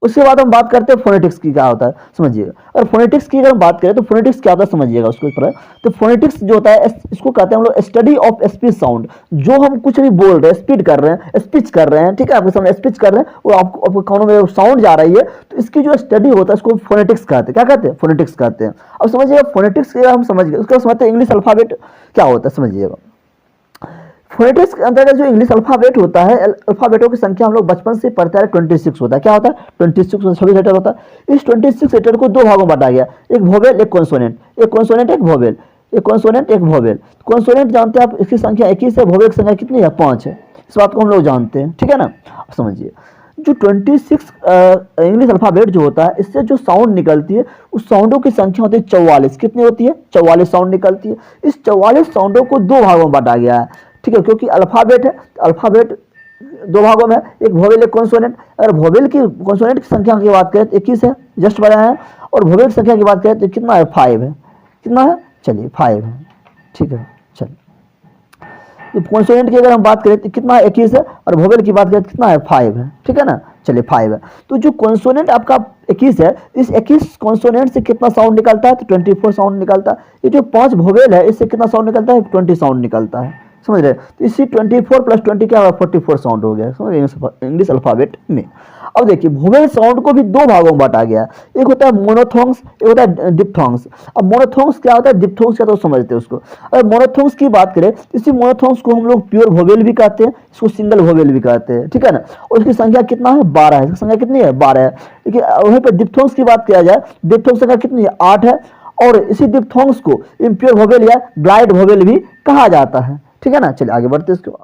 उसके बाद हम बात करते हैं फोनेटिक्स की, क्या होता है समझिएगा। और फोनेटिक्स की अगर हम बात करें तो फोनेटिक्स क्या होता है समझिएगा उसके ऊपर। तो फोनेटिक्स जो होता है इसको कहते हैं हम लोग स्टडी ऑफ स्पीच साउंड। जो हम कुछ भी बोल रहे हैं, स्पीड कर रहे हैं, स्पीच कर रहे हैं, ठीक है, आपके सामने स्पीच कर रहे हैं, वो आपको कानों में साउंड जा रही है, तो इसकी जो स्टडी होता है इसको फोनेटिक्स कहते हैं। क्या कहते हैं? फोनेटिक्स कहते हैं। अब समझिएगा फोनेटिक्स के हम समझ गए, उसके बाद समझते हैं इंग्लिश अल्फाबेट क्या होता है समझिएगा। फोनेटिक्स के अंतर्गत जो इंग्लिश अल्फाबेट होता है, अल्फाबेटों की संख्या हम लोग बचपन से पढ़ते हैं 26 होता है। क्या होता है? 26 लेटर होता है। इस 26 लेटर को दो भागों में बांटा गया, एक वोवेल एक कॉन्सोनेंट, एक कॉन्सोनेंट एक वोवेल, एक कॉन्सोनेंट एक वोवेल। कॉन्सोनेंट जानते हैं आप, इसकी संख्या 21 है, वोवेल की संख्या कितनी है? 5 है। इस बात को हम लोग जानते हैं, ठीक है ना। समझिए जो 26 इंग्लिश अल्फाबेट जो होता है, इससे जो साउंड निकलती है उस साउंडों की संख्या होती है 44। कितनी होती है? 44 साउंड निकलती है। इस 44 साउंडों को दो भागों में बांटा गया है, ठीक है, क्योंकि अल्फाबेट है, अल्फाबेट दो भागों में, एक वोवेल एक कॉन्सोनेंट। अगर वोवेल की कॉन्सोनेंट की संख्या की बात करें तो 21 है, जस्ट बढ़ाया है, और वोवेल की संख्या की बात करें तो कितना है? 5 है। कितना है? चलिए 5 है, ठीक है। चलिए कॉन्सोनेंट की अगर हम बात करें तो कितना है? 21 है, और वोवेल की बात करें तो कितना है? 5 है, ठीक है ना। चलिए 5 है। तो जो कॉन्सोनेंट आपका 21 है, इस 21 कॉन्सोनेंट से कितना साउंड निकलता है? तो 24 साउंड निकलता है। ये जो 5 वोवेल है, इससे कितना साउंड निकलता है? 20 साउंड निकलता है, समझ रहे। तो इसी 24 प्लस 20 क्या होगा? 44 साउंड हो गया, समझ रहे, इंग्लिश अल्फाबेट में। अब देखिए वोवेल साउंड को भी दो भागों में बांटा गया, एक होता है मोनोथोंग्स, एक होता है डिप्थोंग्स। अब मोनोथोंग्स क्या होता है, डिप्थोंग्स क्या, तो समझते हैं उसको। अगर मोनोथोंग्स की बात करें, इसी मोनोथोंग्स को हम लोग प्योर वोवेल भी कहते हैं, इसको सिंगल वोवेल भी कहते हैं, ठीक है ना। और इसकी संख्या कितना है? 12 है। इसकी संख्या कितनी है? 12 है। देखिए वहीं पर डिप्थोंग्स की बात किया जाए, डिप्थोंग्स संख्या कितनी है? 8 है। और इसी डिप्थोंग्स को इम्प्योर वोवेल या ब्लाइंड वोवेल भी कहा जाता है, ठीक है ना। चलिए आगे बढ़ते हैं इसके बाद।